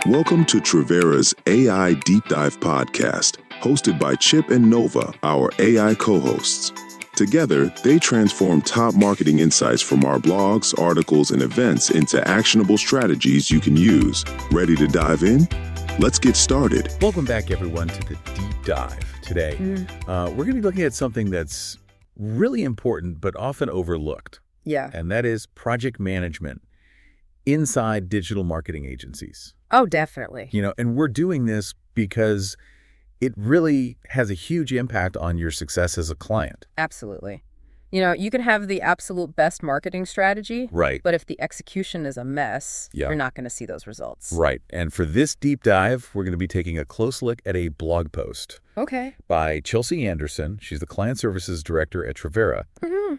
Welcome to Trivera's AI Deep Dive podcast, hosted by Chip and Nova, our AI co-hosts. Together, they transform top marketing insights from our blogs, articles, and events into actionable strategies you can use. Ready to dive in? Let's get started. Welcome back, everyone, to the Deep Dive. Today, we're going to be looking at something that's really important but often overlooked. Yeah. And that is project management inside digital marketing agencies. Oh, definitely. And we're doing this because it really has a huge impact on your success as a client. Absolutely. You can have the absolute best marketing strategy, Right. but if the execution is a mess, Yeah. you're not going to see those results. Right. And for this deep dive, we're going to be taking a close look at a blog post Okay. by Chelsea Anderson. She's the Client Services Director at Trivera.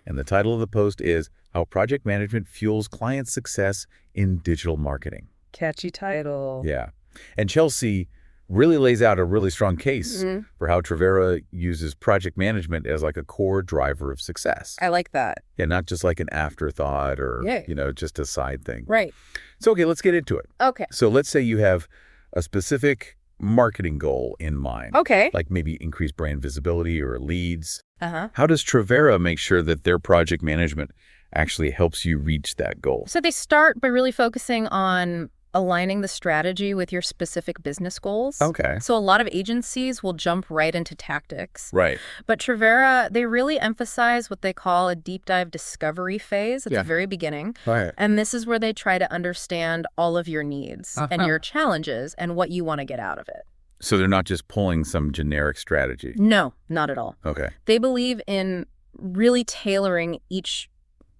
And the title of the post is How Project Management Fuels Client Success in Digital Marketing. Catchy title. Yeah. And Chelsea really lays out a really strong case for how Trivera uses project management as like a core driver of success. I like that. Yeah, not just like an afterthought or, Yeah. just a side thing. Right. So, okay, let's get into it. Okay. So let's say you have a specific marketing goal in mind. Okay. Like maybe increase brand visibility or leads. Uh-huh. How does Trivera make sure that their project management actually helps you reach that goal? So they start by really focusing on aligning the strategy with your specific business goals. Okay. So a lot of agencies will jump right into tactics. Right. But Trivera, they really emphasize what they call a deep dive discovery phase at Yeah. the very beginning. Right. And this is where they try to understand all of your needs and your challenges and what you want to get out of it. So they're not just pulling some generic strategy. No, not at all. Okay. They believe in really tailoring each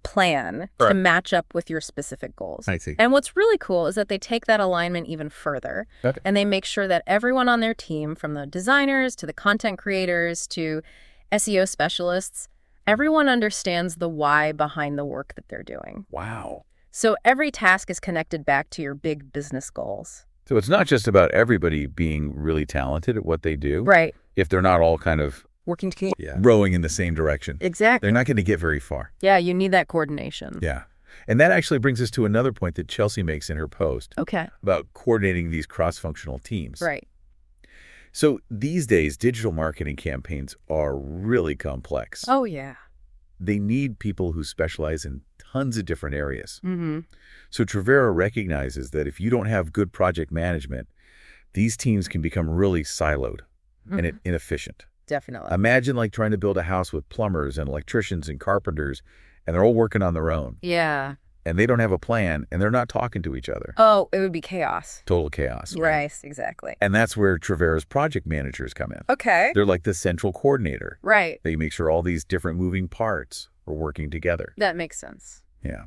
plan Right. to match up with your specific goals. I see. And what's really cool is that they take that alignment even further. Okay. And they make sure that everyone on their team, from the designers to the content creators to SEO specialists, everyone understands the why behind the work that they're doing. Wow. So every task is connected back to your big business goals. So it's not just about everybody being really talented at what they do. Right. If they're not all kind of Working together. rowing in the same direction. Exactly. They're not going to get very far. Yeah, you need that coordination. Yeah. And that actually brings us to another point that Chelsea makes in her post Okay. about coordinating these cross-functional teams. Right. So these days, digital marketing campaigns are really complex. Oh, yeah. They need people who specialize in tons of different areas. Mm-hmm. So Trivera recognizes that if you don't have good project management, these teams can become really siloed and inefficient. Definitely. Imagine like trying to build a house with plumbers and electricians and carpenters, and they're all working on their own. Yeah. And they don't have a plan, and they're not talking to each other. Oh, it would be chaos. Total chaos. Right, exactly. And that's where Trivera's project managers come in. Okay. They're like the central coordinator. Right. They make sure all these different moving parts are working together. That makes sense. Yeah.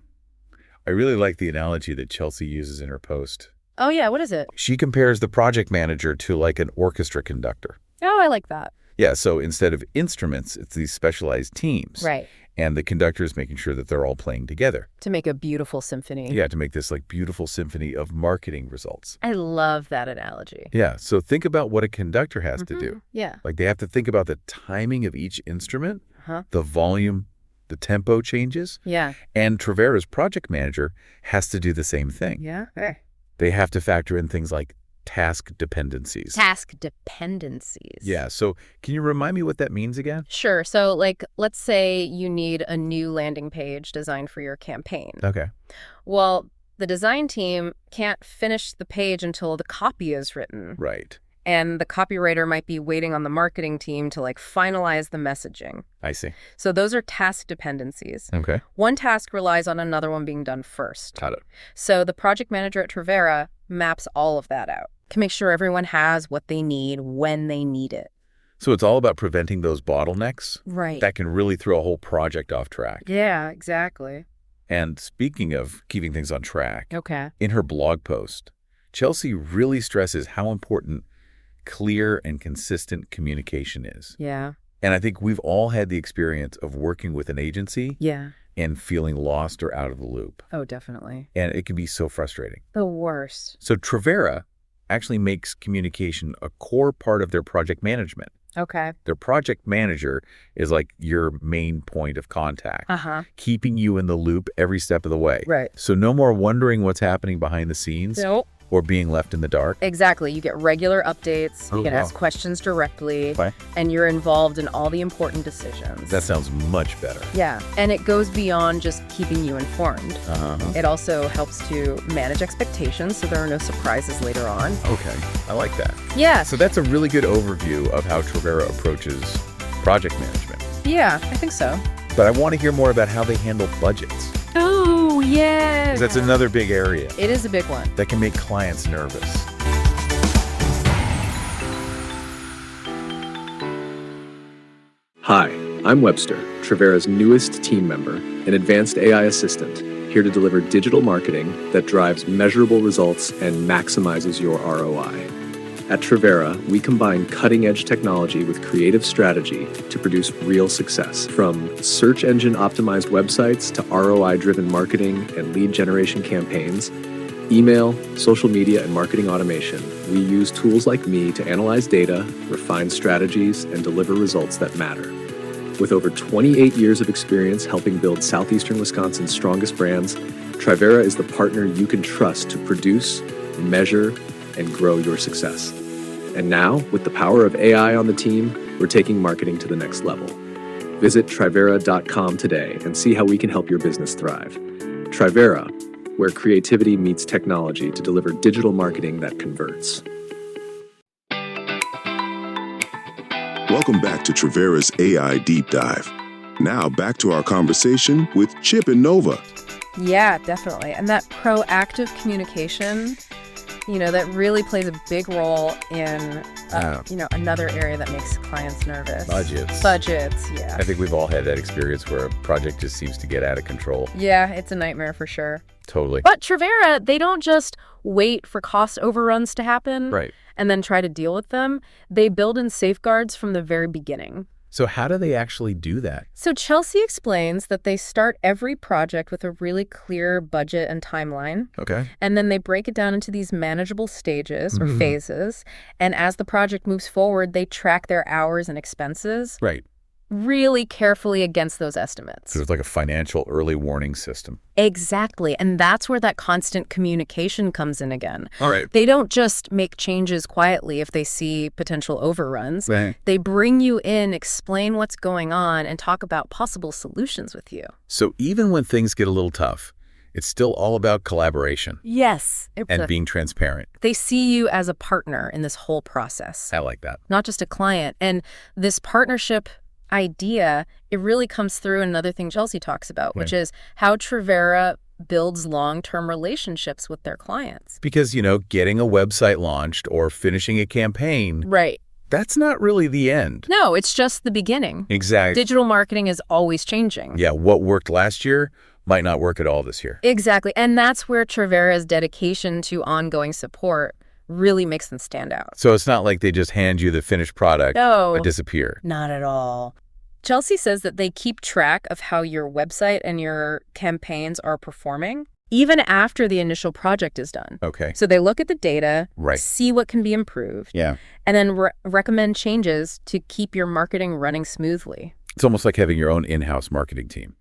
I really like the analogy that Chelsea uses in her post. Oh, yeah. What is it? She compares the project manager to like an orchestra conductor. Oh, I like that. Yeah, so instead of instruments, it's these specialized teams. Right. And the conductor is making sure that they're all playing together. To make a beautiful symphony. Yeah, to make this like beautiful symphony of marketing results. I love that analogy. Yeah, so think about what a conductor has to do. Yeah. Like they have to think about the timing of each instrument, Uh-huh. the volume, the tempo changes. Yeah. And Trivera's project manager has to do the same thing. Yeah. Hey. They have to factor in things like task dependencies. Task dependencies. Yeah, so can you remind me what that means again? Sure. So, let's say you need a new landing page designed for your campaign. Okay. Well, the design team can't finish the page until the copy is written. Right. And the copywriter might be waiting on the marketing team to finalize the messaging. I see. So those are task dependencies. Okay. One task relies on another one being done first. Got it. So the project manager at Trivera maps all of that out to make sure everyone has what they need when they need it. So it's all about preventing those bottlenecks Right. that can really throw a whole project off track. Yeah, exactly. And speaking of keeping things on track, Okay. in her blog post, Chelsea really stresses how important clear and consistent communication is. Yeah. And I think we've all had the experience of working with an agency Yeah. and feeling lost or out of the loop. Oh, definitely. And it can be so frustrating. The worst. So Trivera actually makes communication a core part of their project management. Okay. Their project manager is like your main point of contact, Uh-huh. keeping you in the loop every step of the way. Right. So no more wondering what's happening behind the scenes. Nope. or being left in the dark. Exactly. You get regular updates, you Oh, can wow. ask questions directly, Okay. and you're involved in all the important decisions. That sounds much better. Yeah, and it goes beyond just keeping you informed. It also helps to manage expectations so there are no surprises later on. Okay, I like that. Yeah, So that's a really good overview of how Trivera approaches project management. yeah, I think so. But I want to hear more about how they handle budgets. Oh, yeah. 'Cause that's another big area It is a big one. that can make clients nervous. Hi, I'm Webster, Trivera's newest team member, an advanced AI assistant, here to deliver digital marketing that drives measurable results and maximizes your ROI. At Trivera, we combine cutting-edge technology with creative strategy to produce real success. From search engine optimized websites to ROI-driven marketing and lead generation campaigns, email, social media, and marketing automation, we use tools like Me to analyze data, refine strategies, and deliver results that matter. With over 28 years of experience helping build southeastern Wisconsin's strongest brands, Trivera is the partner you can trust to produce, measure, and grow your success. And now, with the power of AI on the team, we're taking marketing to the next level. Visit Trivera.com today and see how we can help your business thrive. Trivera, where creativity meets technology to deliver digital marketing that converts. Welcome back to Trivera's AI Deep Dive. Now back to our conversation with Chip and Nova. Yeah, definitely. And that proactive communication, that really plays a big role in, another area that makes clients nervous. Budgets, yeah. I think we've all had that experience where a project just seems to get out of control. Yeah, it's a nightmare for sure. Totally. But Trivera, they don't just wait for cost overruns to happen Right. and then try to deal with them. They build in safeguards from the very beginning. So how do they actually do that? So Chelsea explains that they start every project with a really clear budget and timeline. Okay. And then they break it down into these manageable stages or phases. And as the project moves forward, they track their hours and expenses Right. really carefully against those estimates. So it's like a financial early warning system. Exactly. And that's where that constant communication comes in again. All right. They don't just make changes quietly if they see potential overruns. Right. They bring you in, explain what's going on, and talk about possible solutions with you. So even when things get a little tough, it's still all about collaboration Yes. and being transparent. They see you as a partner in this whole process, I like that. not just a client. And this partnership idea, it really comes through in another thing Chelsea talks about, which is how Trivera builds long-term relationships with their clients. Because, getting a website launched or finishing a campaign, Right. that's not really the end. No, it's just the beginning. Exactly. Digital marketing is always changing. Yeah, what worked last year might not work at all this year. Exactly. And that's where Trivera's dedication to ongoing support really makes them stand out. So it's not like they just hand you the finished product No. and disappear. Not at all. Chelsea says that they keep track of how your website and your campaigns are performing, even after the initial project is done. Okay. So they look at the data, Right. see what can be improved, Yeah. and then recommend changes to keep your marketing running smoothly. It's almost like having your own in-house marketing team.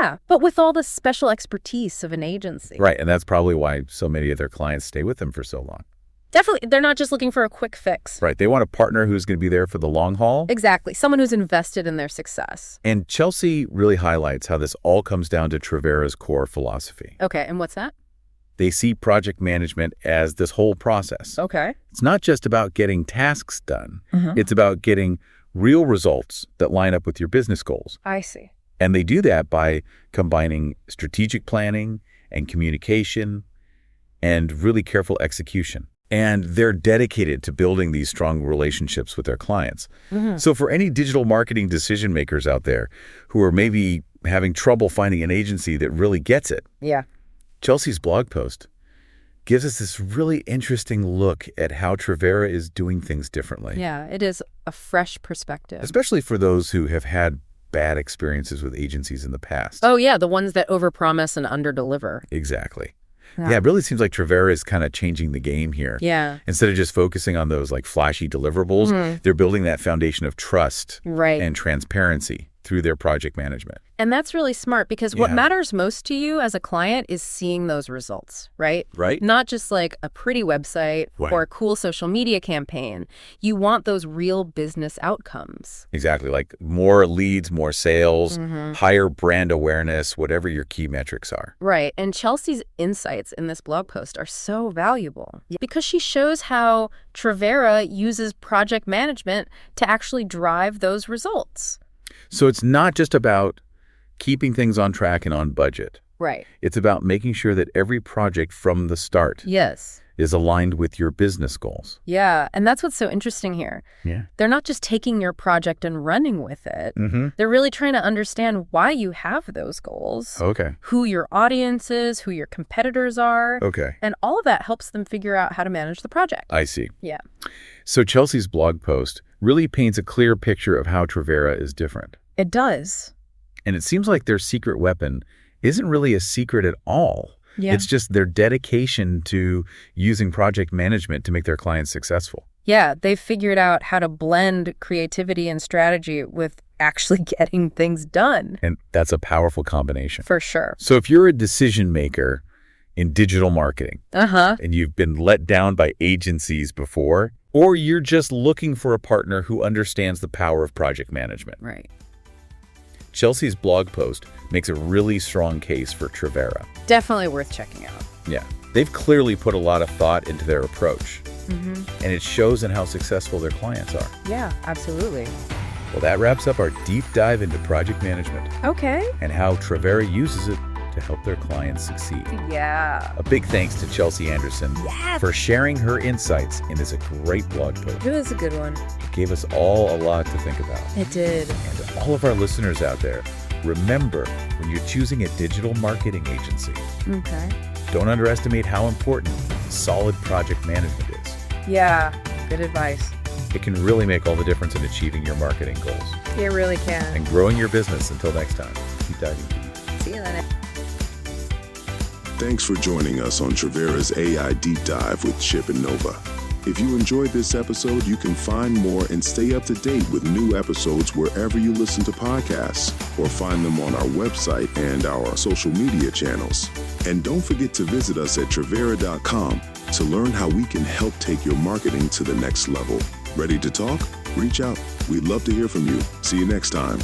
Yeah, but with all the special expertise of an agency. Right. And that's probably why so many of their clients stay with them for so long. Definitely. They're not just looking for a quick fix. Right. They want a partner who's going to be there for the long haul. Exactly. Someone who's invested in their success. And Chelsea really highlights how this all comes down to Trivera's core philosophy. Okay, and what's that? They see project management as this whole process. Okay. It's not just about getting tasks done. It's about getting real results that line up with your business goals. I see. And they do that by combining strategic planning and communication and really careful execution. And they're dedicated to building these strong relationships with their clients. So for any digital marketing decision makers out there who are maybe having trouble finding an agency that really gets it, Yeah. Chelsea's blog post gives us this really interesting look at how Trivera is doing things differently. Yeah, it is a fresh perspective. Especially for those who have had bad experiences with agencies in the past. Oh, yeah, the ones that overpromise and underdeliver. Exactly. Yeah, it really seems like Trivera is kind of changing the game here. Yeah. Instead of just focusing on those like flashy deliverables, they're building that foundation of trust Right. and transparency. through their project management. And that's really smart because what matters most to you as a client is seeing those results, right? Right. Not just like a pretty website or a cool social media campaign. You want those real business outcomes. Exactly. Like more leads, more sales, higher brand awareness, whatever your key metrics are. Right. And Chelsea's insights in this blog post are so valuable because she shows how Trivera uses project management to actually drive those results. So it's not just about keeping things on track and on budget. Right. It's about making sure that every project from the start is aligned with your business goals. Yeah. And that's what's so interesting here. Yeah. They're not just taking your project and running with it. They're really trying to understand why you have those goals. Okay. Who your audience is, who your competitors are. Okay. And all of that helps them figure out how to manage the project. I see. Yeah. So Chelsea's blog post really paints a clear picture of how Trivera is different. It does. And it seems like their secret weapon isn't really a secret at all. Yeah. It's just their dedication to using project management to make their clients successful. Yeah, they've figured out how to blend creativity and strategy with actually getting things done. And that's a powerful combination. For sure. So if you're a decision maker in digital marketing and you've been let down by agencies before, or you're just looking for a partner who understands the power of project management. Right. Chelsea's blog post makes a really strong case for Trivera. Definitely worth checking out. Yeah. They've clearly put a lot of thought into their approach. And it shows in how successful their clients are. Yeah, absolutely. Well, that wraps up our deep dive into project management Okay. and how Trivera uses it to help their clients succeed. Yeah. A big thanks to Chelsea Anderson for sharing her insights in this great blog post. It was a good one. It gave us all a lot to think about. It did. And to all of our listeners out there, remember, when you're choosing a digital marketing agency, don't underestimate how important solid project management is. Yeah, good advice. It can really make all the difference in achieving your marketing goals It really can. and growing your business. Until next time, keep diving deep. See you then. Thanks for joining us on Trivera's AI Deep Dive with Chip and Nova. If you enjoyed this episode, you can find more and stay up to date with new episodes wherever you listen to podcasts, or find them on our website and our social media channels. And don't forget to visit us at Trivera.com to learn how we can help take your marketing to the next level. Ready to talk? Reach out. We'd love to hear from you. See you next time.